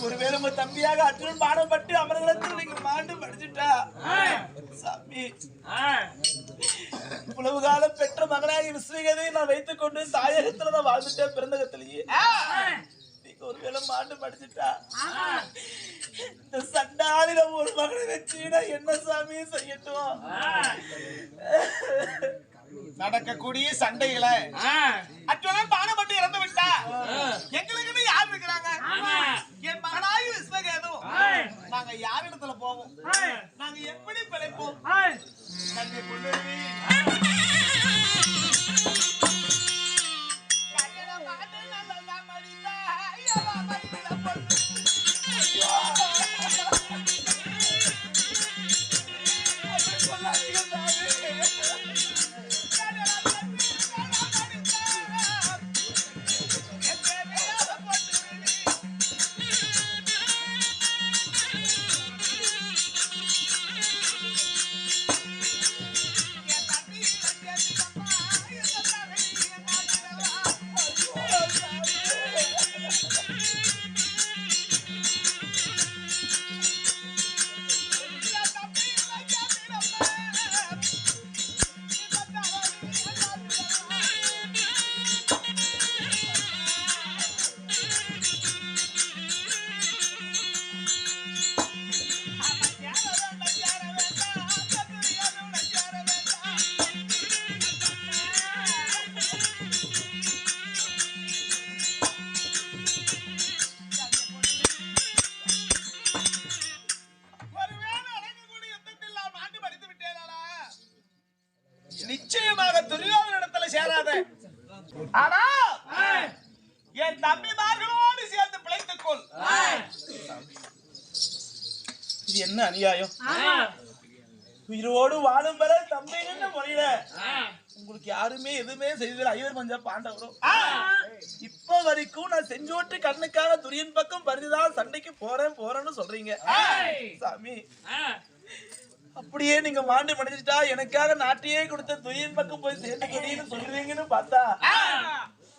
ஒருவேளை உங்க தம்பியாக அர்ஜுனன் பாடப்பட்டு அமரகலத்தில் நீங்க மாண்டு படிச்சுட்டா சாமி இவ்வளவு காலம் பெற்ற மகனாகி விஸ்வகதை நான் வைத்துக் கொண்டு தாயகத்துல நான் வாழ்ந்துட்டேன் பிறந்தகத்திலேயே நீங்க ஒருவேளை மாண்டு படிச்சுட்டா இந்த சண்டாளில ஒரு மகனை வச்சுனா என்ன சாமி செய்யட்டும் நடக்கக்கூடிய சண்டைகளை அர்ஜுனன் பாடப்பட்டு இறந்து விட்டா எங்களுக்கு யார் இருக்கிறாங்க என் மகனாகி விஸ்வகேது நாங்க யார் இடத்துல போவோம் நாங்க எப்படி பிழைப்போம் நன்றி கொண்டு நிச்சயமாக துரியோதனிடத்துல சேராத ஆனா என் தம்பிமார்களோடு சேர்ந்து பிழைத்துக் கொள் இது என்ன அநியாயம் உயிரோடு வாழும் வரை தம்பின்னு முறையில உங்களுக்கு யாருமே எதுவுமே செய்ததில்லை ஐவர் பஞ்ச பாண்டவரும் இப்ப வரைக்கும் நான் செஞ்சோட்டு கண்ணுக்காக துரியன் பக்கம் பரிதான் சண்டைக்கு போறேன்னு சொல்றீங்க சாமி அப்படியே நீங்க மாண்டு மடிச்சிட்டா எனக்காக நாட்டையே கொடுத்த துரியன் பக்கம் போய் சேர்ந்துக்கிறீன்னு சொல்றீங்கன்னு பார்த்தா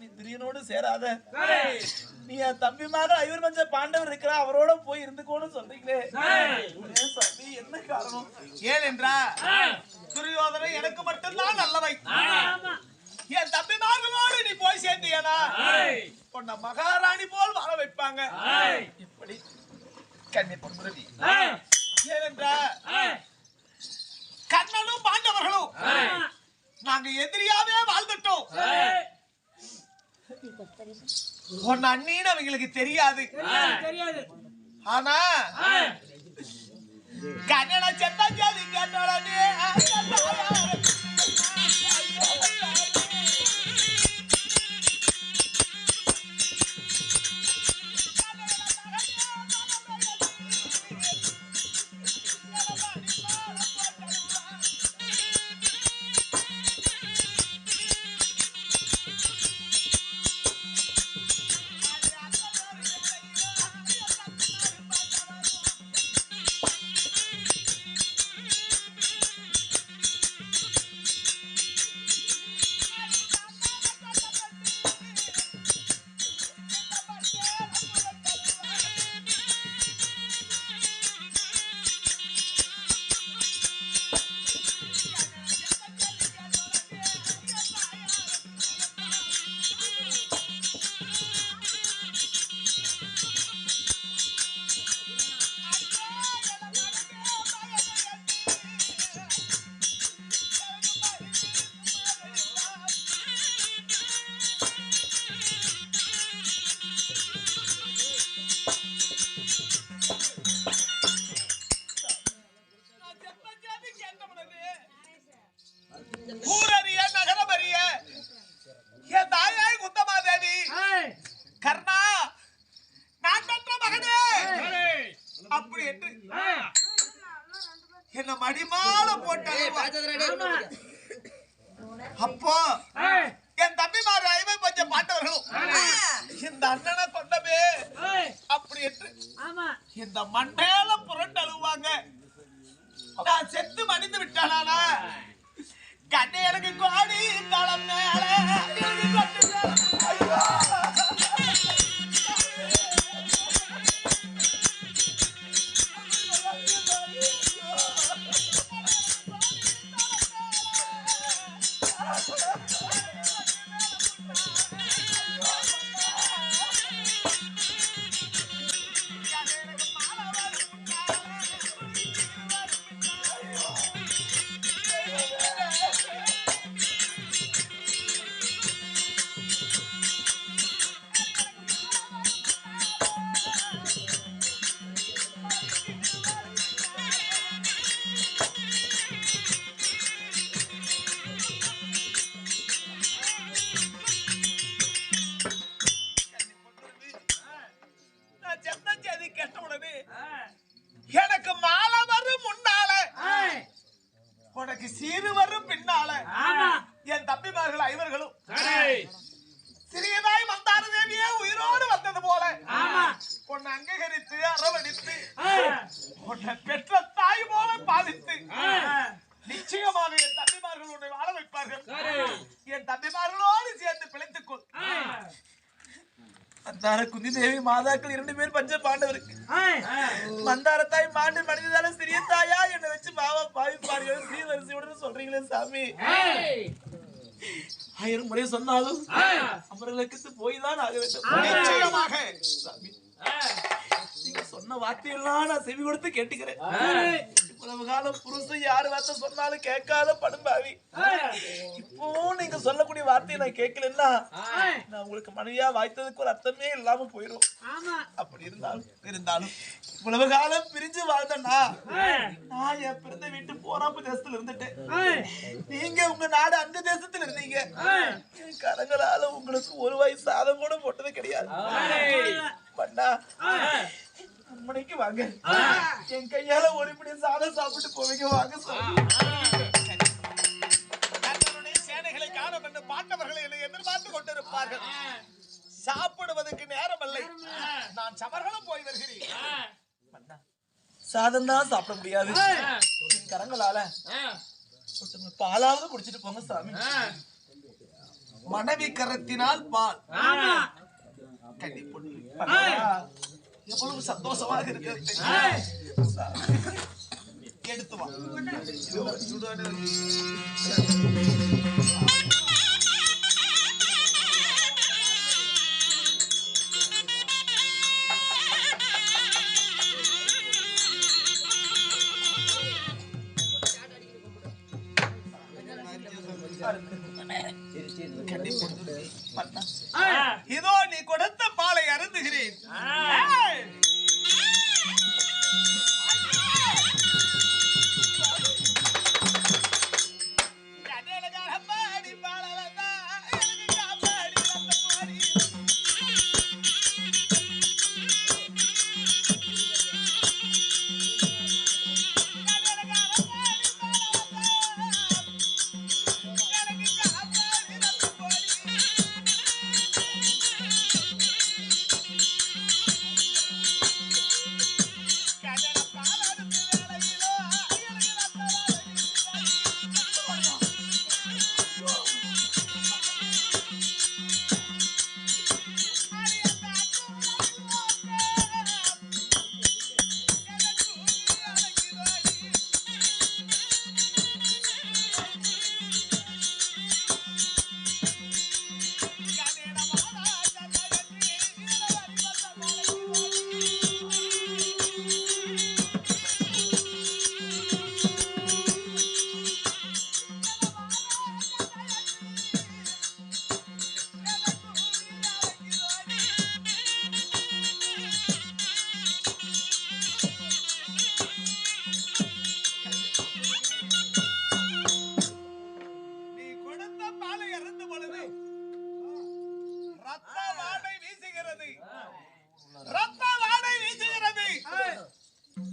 நீ துரியனோடு சேராத நீ என் தம்பிமாக ஐவர் மஞ்ச பாண்டவர் இருக்கிற அவரோட போய் இருந்துக்கோன்னு சொல்றீங்களே சாமி என்ன காரணம் ஏனென்றா துரியோதனை எனக்கு மட்டும்தான் நல்லவை என் தம்பிமார்களோடு நீ போய் சேர்ந்தியனா உன்னை மகாராணி போல் வாழ வைப்பாங்க இப்படி கன்னியப்பமுரடி ஏனென்றா கண்ணனும் பாண்டவர்களும் நாங்க எதிரியாவே வாழ்ந்துட்டோம் உன் அண்ணின்னு அவங்களுக்கு தெரியாது ஆனா கண்ணனை செத்தா ஜாதி கேட்டோடனே என்ன மடிமால போட்டாங்க. அப்போ என் தம்பிமார் ஐவர் பஞ்ச பாண்டவர்களும் இந்த அண்ணனை கொண்டவே அப்படி என்று இந்த மண்டையில புரண்டு அழுவாங்க. நான் செத்து மடிந்து விட்டானா கண்ணை எனக்கு கோடி தளம் மேல அங்கீகரித்து அரவணைத்து உன்னை பெற்ற தாய் போல பாதித்து நிச்சயமாக என் தம்பிமார்கள் உன்னை வாழ வைப்பார்கள். என் தம்பிமார்களோடு சேர்ந்து பிழைத்துக்கொள். மந்தார குந்தி தேவி மாதாக்கள் 2 பேர் பஞ்ச பாண்டவருக்கு மந்தார தாய் மாண்டு மனிததால சிறிய தாயா என்னை வச்சு பாவா பாவிப்பார்கள் ஸ்ரீவரிசையுடன் சொல்றீங்களே சாமி. 1000 முறை சொன்னாலும் அவர்களுக்கு போய் தான் ஆக வேண்டும். நிச்சயமாக சாமி நீங்க சொன்ன வார்த்தையெல்லாம் நான் செவி கொடுத்து கேட்டுக்கிறேன். இவ்வளவு காலம் புருஷன் யாரு வார்த்தை சொன்னாலும் கேட்காத படும்பாவி. இப்பவும் நீங்க சொல்லக்கூடிய வார்த்தையை நான் கேட்கலன்னா நான் உங்களுக்கு மனைவியா வாய்த்ததுக்கு ஒரு அர்த்தமே இல்லாம போயிடும். அப்படி இருந்தாலும் இவ்வளவு காலம் பிரிஞ்சு வாழ்ந்தா நான் என் பிறந்த வீட்டு போராப்பு தேசத்துல இருந்துட்டேன். நீங்க உங்க நாடு அந்த தேசத்துல இருந்தீங்க. என் கரங்களால உங்களுக்கு ஒரு வாய் சாதம் கூட போட்டது கிடையாது. பண்ணா மணிக்கு வாங்க என் கையால ஒரு பிடி சாதம் சாப்பிட்டு போவீங்க. வாங்க தங்களுடைய சேனைகளை காணும் என்று பாண்டவர்களை என்னை எதிர்பார்த்து கொண்டிருப்பார்கள். சாப்பிடுவதற்கு நேரம் இல்லை. நான் சமர்களும் போய் வருகிறேன். சாதம் தான் சாப்பிட முடியாது. கரங்களால பாலாவது குடிச்சிட்டு போங்க சாமி. மனைவி கரத்தினால் பால் எவ்வளவு சந்தோஷமாக இருக்கிறது. எடுத்து வா. இதோ நீ கொடுத்த பாலை அருந்துகிறேன்.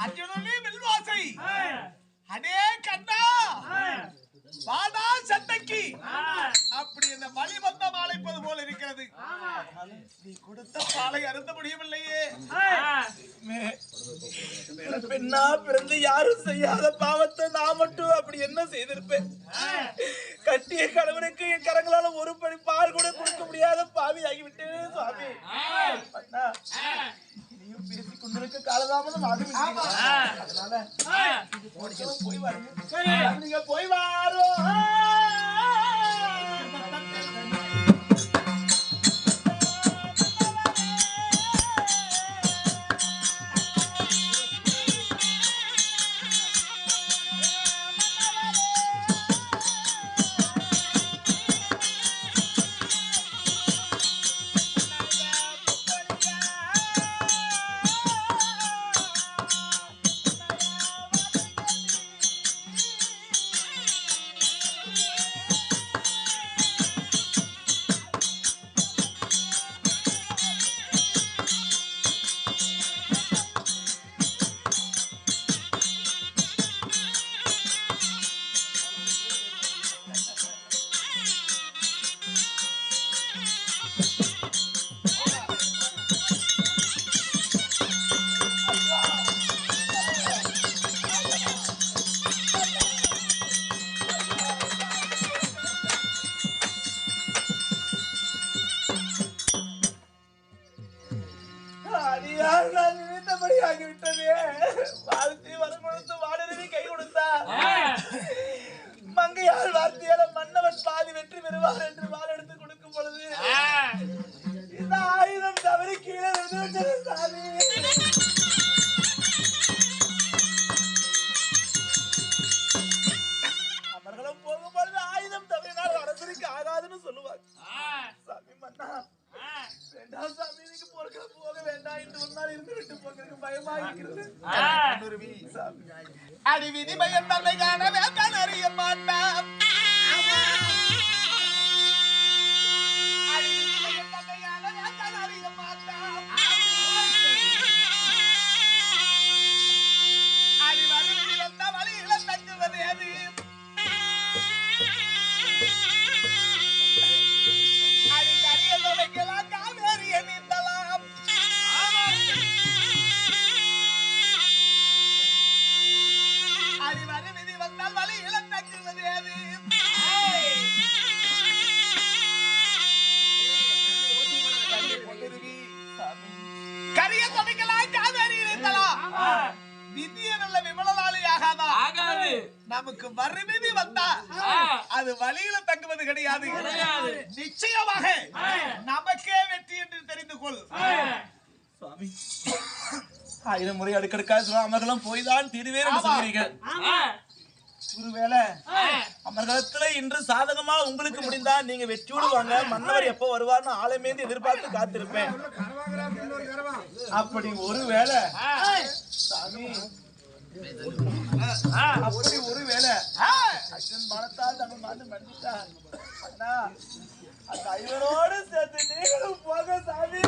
அர்ஜுனனே வெல்வாசை அடே கண்ணா வாடா சண்டைக்கு அப்படி இந்த வழி வந்த மாலைப்பது போல இருக்கிறது. நீ கொடுத்த பாலை அருந்த முடியவில்லையே. பெண்ணா பிறந்து யாரும் செய்யாத பாவத்தை நான் மட்டும் அப்படி என்ன செய்திருப்பேன்? கட்டிய கணவனுக்கு என் கரங்களால ஒரு படி பால் கூட கொடுக்க முடியாத பாவி ஆகிவிட்டேன் சுவாமி. பேசிக் கொண்டிருக்க காலதாமதம் ஆகும். அதனால போய் வாருங்க. நீங்க போய் வாரோ. மங்கையால் நான் நினைத்தபடி ஆகிவிட்டதே. வாழ்த்தி வரம் கொடுத்து வாடருவி கை கொடுத்தா மங்கையால் வார்த்தையால மன்னவன் பாதி வெற்றி பெறுவார் என்று வாள் எடுத்து கொடுக்கும் பொழுது இந்த ஆயுதம் தவறி கீழே விழுந்துவிட்டது சாமி. அவர்களும் போகும் பொழுது ஆயுதம் தவறினால் அரசருக்கு ஆகாதுன்னு சொல்லுவார். சாமி மன்னா வேண்டாம் சாமி, நீங்க பொறுக்க போக வேண்டாம், இன்று ஒரு நாள் இருந்து விட்டு போகிறதுக்கு பயமா இருக்கிறது. அடி விதி பயம் தன்னை காண வேண்டாம் அறிய மாட்டான். அடி விதி பயம் தன்னை காண வேண்டாம் அறிய மாட்டான். அடி வரி வந்த வழிகளை தங்குவது அது. அடி கரியல் உடைக்கலாம் காவேரிய நீந்தலாம். அடி வரி விதி வந்தால் வழிகளை தங்குவது அது. கரிய துடைக்கலாம் காவேரி நீந்தலாம். விதிய நல்ல விமலாளி ஆகாதா? நமக்கு மறுவிதி வந்தா அது வழியில தங்குவது கிடையாது. நிச்சயமாக நமக்கே வெற்றி என்று தெரிந்து கொள். சுவாமி 1000 முறை அடுக்கடுக்காக அமர்களும் போய்தான் தீருவேன் என்று சொல்கிறீர்கள். ஒருவேளை அமர்களத்துல இன்று சாதகமா உங்களுக்கு முடிந்தா நீங்க வெற்றியோடு வாங்க, மன்னவர் எப்ப வருவார்னு ஆலமேந்து எதிர்பார்த்து காத்திருப்பேன். அப்படி ஒருவேளை சாமி அப்படி ஒருவேளை அச்சன் மனத்தால் தன் மாண்டு மன்னித்தார் அண்ணா, அந்த ஐவரோடு சேர்த்து நீங்களும் போக சாமி.